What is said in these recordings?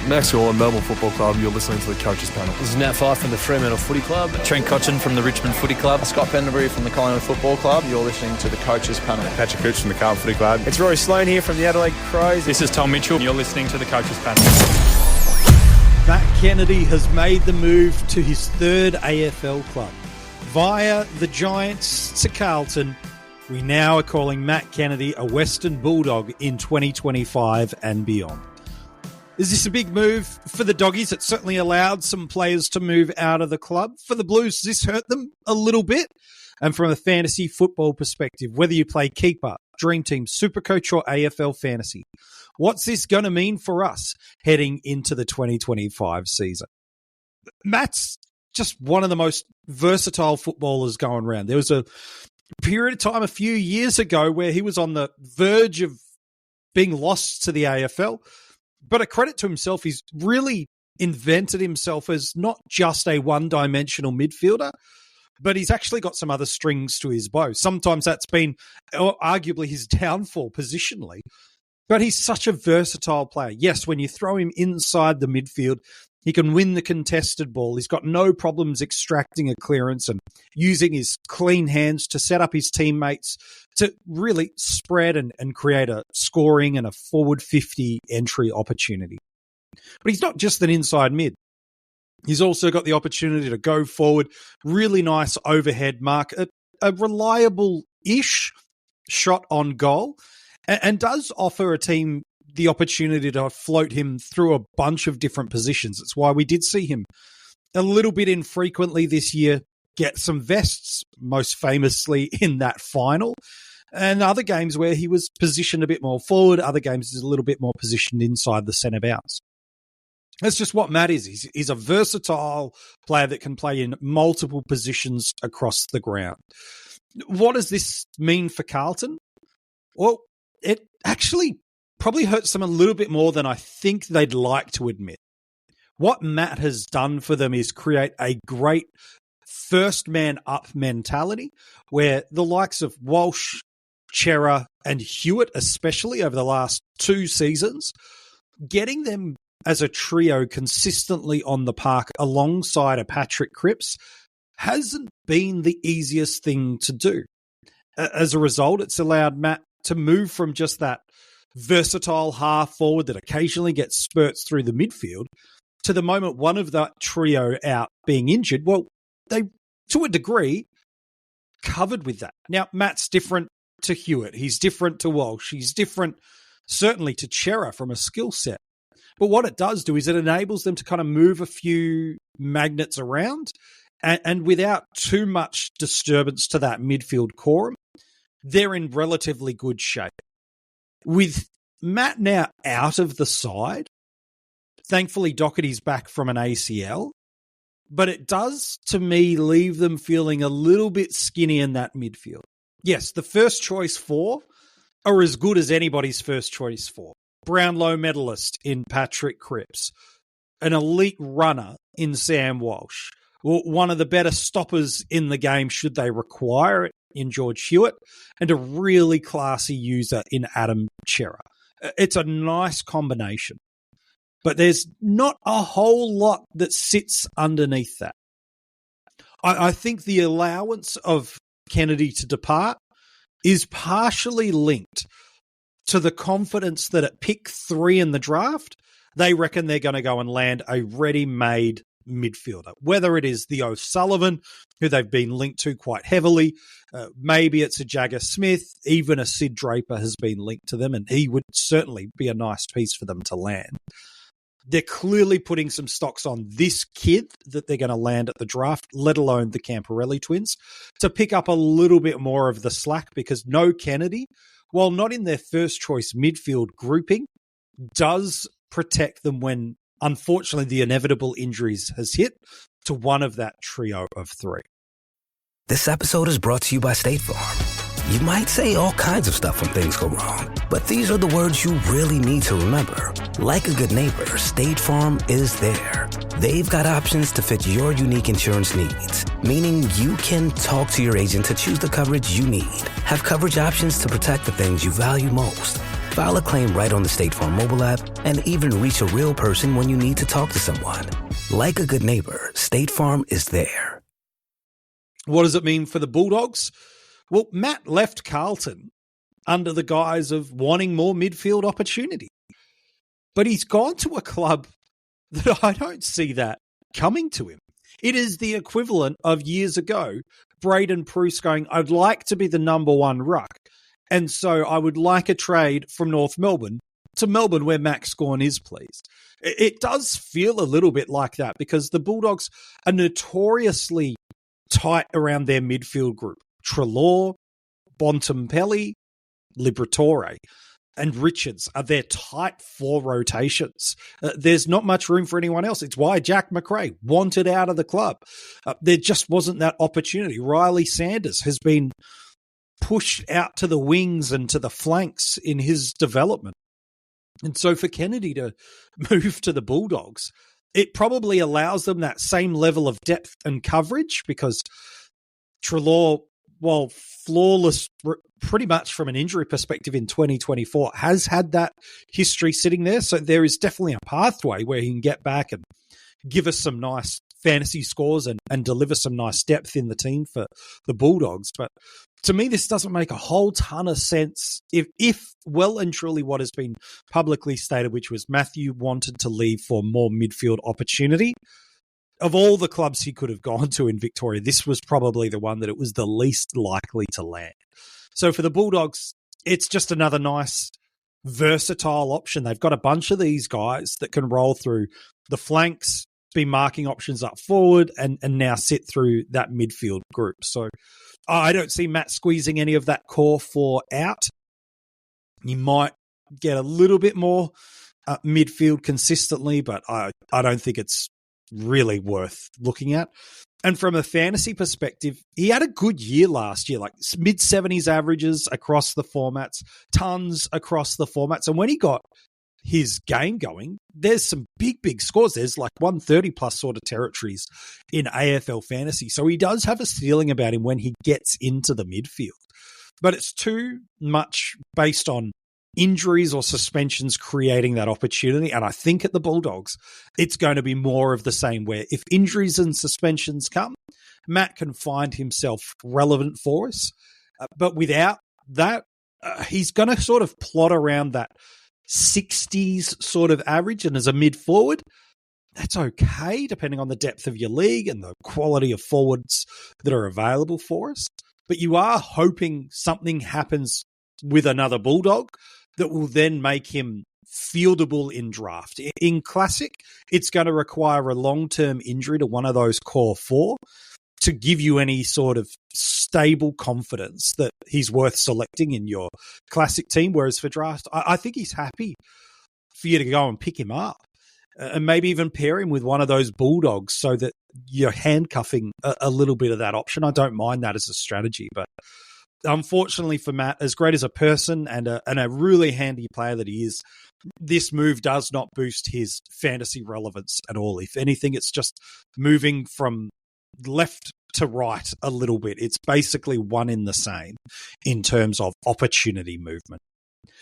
Max Orland, Melbourne Football Club. You're listening to the Coaches Panel. This is Nat Fyfe from the Fremantle Footy Club. Trent Cotchin from the Richmond Footy Club. Scott Pendlebury from the Collingwood Football Club. You're listening to the Coaches Panel. Patrick Cooch from the Carlton Footy Club. It's Rory Sloane here from the Adelaide Crows. This is Tom Mitchell. You're listening to the Coaches Panel. Matt Kennedy has made the move to his third AFL club. Via the Giants to Carlton, we now are calling Matt Kennedy a Western Bulldog in 2025 and beyond. Is this a big move for the Doggies? It certainly allowed some players to move out of the club. For the Blues, this hurt them a little bit. And from a fantasy football perspective, whether you play Keeper, Dream Team, SuperCoach or AFL Fantasy, what's this going to mean for us heading into the 2025 season? Matt's just one of the most versatile footballers going around. There was a period of time a few years ago where he was on the verge of being lost to the AFL. But a credit to himself, he's really invented himself as not just a one-dimensional midfielder, but he's actually got some other strings to his bow. Sometimes that's been arguably his downfall positionally, but he's such a versatile player. Yes, when you throw him inside the midfield, he can win the contested ball. He's got no problems extracting a clearance and using his clean hands to set up his teammates to really spread and create a scoring and a forward 50 entry opportunity. But he's not just an inside mid. He's also got the opportunity to go forward, really nice overhead mark, a reliable-ish shot on goal, and does offer a team the opportunity to float him through a bunch of different positions. It's why we did see him a little bit infrequently this year get some vests, most famously in that final, and other games where he was positioned a bit more forward, other games he's a little bit more positioned inside the centre bounce. That's just what Matt is. He's a versatile player that can play in multiple positions across the ground. What does this mean for Carlton? Well, it actually probably hurts them a little bit more than I think they'd like to admit. What Matt has done for them is create a great first man up mentality where the likes of Walsh, Chera and Hewitt, especially over the last 2 seasons, getting them as a trio consistently on the park alongside a Patrick Cripps hasn't been the easiest thing to do. As a result, it's allowed Matt to move from just that versatile half forward that occasionally gets spurts through the midfield to the moment one of that trio out being injured. Well, they, to a degree, covered with that. Now, Matt's different to Hewitt. He's different to Walsh. He's different, certainly, to Chera from a skill set. But what it does do is it enables them to kind of move a few magnets around and without too much disturbance to that midfield quorum, they're in relatively good shape. With Matt now out of the side, thankfully Doherty's back from an ACL, but it does, to me, leave them feeling a little bit skinny in that midfield. Yes, the first choice 4 are as good as anybody's first choice 4. Brownlow medalist in Patrick Cripps, an elite runner in Sam Walsh, one of the better stoppers in the game should they require it in George Hewitt, and a really classy user in Adam Chera. It's a nice combination, but there's not a whole lot that sits underneath that. I think the allowance of Kennedy to depart is partially linked to the confidence that at pick 3 in the draft, they reckon they're going to go and land a ready-made midfielder, whether it is the O'Sullivan, who they've been linked to quite heavily, maybe it's a Jagger Smith, even a Sid Draper has been linked to them, and he would certainly be a nice piece for them to land. They're clearly putting some stocks on this kid that they're going to land at the draft, let alone the Camporelli twins, to pick up a little bit more of the slack, because no Kennedy, while not in their first choice midfield grouping, does protect them when, unfortunately, the inevitable injuries has hit to one of that trio of 3. This episode is brought to you by State Farm. You might say all kinds of stuff when things go wrong, but these are the words you really need to remember. Like a good neighbor, State Farm is there. They've got options to fit your unique insurance needs, meaning you can talk to your agent to choose the coverage you need. Have coverage options to protect the things you value most. File a claim right on the State Farm mobile app and even reach a real person when you need to talk to someone. Like a good neighbor, State Farm is there. What does it mean for the Bulldogs? Well, Matt left Carlton under the guise of wanting more midfield opportunity. But he's gone to a club that I don't see that coming to him. It is the equivalent of years ago, Braden Preuss going, I'd like to be the number one ruck. And so I would like a trade from North Melbourne to Melbourne where Max Gawn is, please. It does feel a little bit like that because the Bulldogs are notoriously tight around their midfield group. Treloar, Bontempelli, Liberatore, and Richards are their tight four rotations. There's not much room for anyone else. It's why Jack McRae wanted out of the club. There just wasn't that opportunity. Riley Sanders has been pushed out to the wings and to the flanks in his development. And so for Kennedy to move to the Bulldogs, it probably allows them that same level of depth and coverage because Treloar, while flawless pretty much from an injury perspective in 2024, has had that history sitting there. So there is definitely a pathway where he can get back and give us some nice fantasy scores and deliver some nice depth in the team for the Bulldogs. But to me, this doesn't make a whole ton of sense if well and truly what has been publicly stated, which was Matthew wanted to leave for more midfield opportunity. Of all the clubs he could have gone to in Victoria, this was probably the one that it was the least likely to land. So for the Bulldogs, it's just another nice, versatile option. They've got a bunch of these guys that can roll through the flanks, be marking options up forward, and now sit through that midfield group. So I don't see Matt squeezing any of that core four out. You might get a little bit more midfield consistently, but I don't think it's really worth looking at. And from a fantasy perspective, he had a good year last year, like mid-70s averages across the formats, tons across the formats. And when he got his game going, there's some big scores. There's like 130 plus sort of territories in AFL Fantasy. So he does have a ceiling about him when he gets into the midfield. But it's too much based on injuries or suspensions creating that opportunity. And I think at the Bulldogs, it's going to be more of the same where if injuries and suspensions come, Matt can find himself relevant for us. But without that, he's going to sort of plot around that 60s sort of average. And as a mid forward, that's okay, depending on the depth of your league and the quality of forwards that are available for us. But you are hoping something happens with another Bulldog that will then make him fieldable in draft. In Classic, it's going to require a long-term injury to one of those core four to give you any sort of stable confidence that he's worth selecting in your Classic team. Whereas for draft, I think he's happy for you to go and pick him up and maybe even pair him with one of those Bulldogs so that you're handcuffing a little bit of that option. I don't mind that as a strategy, but unfortunately for Matt, as great as a person and a really handy player that he is, this move does not boost his fantasy relevance at all. If anything, it's just moving from left to right a little bit. It's basically one in the same in terms of opportunity movement.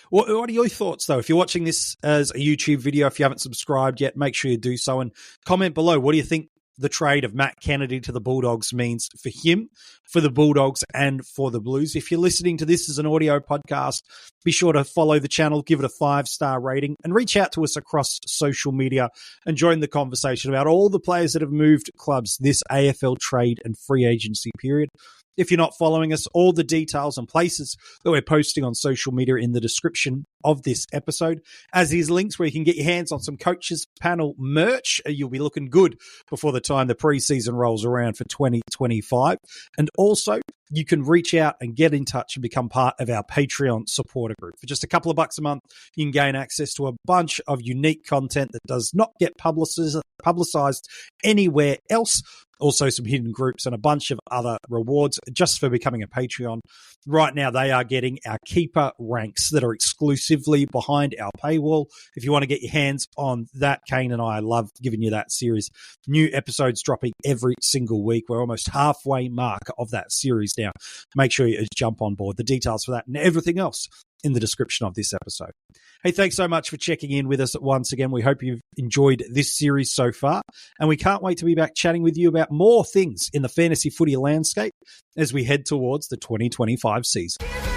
What are your thoughts, though? If you're watching this as a YouTube video, if you haven't subscribed yet, make sure you do so and comment below. What do you think the trade of Matt Kennedy to the Bulldogs means for him, for the Bulldogs, and for the Blues? If you're listening to this as an audio podcast, be sure to follow the channel, give it a 5-star rating, and reach out to us across social media and join the conversation about all the players that have moved clubs this AFL trade and free agency period. If you're not following us, all the details and places that we're posting on social media in the description of this episode, as is links where you can get your hands on some Coaches Panel merch. You'll be looking good before the time the preseason rolls around for 2025. And also, you can reach out and get in touch and become part of our Patreon supporter group. For just a couple of bucks a month, you can gain access to a bunch of unique content that does not get publicized anywhere else. Also some hidden groups and a bunch of other rewards just for becoming a Patreon. Right now, they are getting our keeper ranks that are exclusively behind our paywall. If you want to get your hands on that, Kane and I love giving you that series. New episodes dropping every single week. We're almost halfway mark of that series now. Make sure you jump on board. The details for that and everything else in the description of this episode. Hey, thanks so much for checking in with us once again. We hope you've enjoyed this series so far, and we can't wait to be back chatting with you about more things in the fantasy footy landscape as we head towards the 2025 season.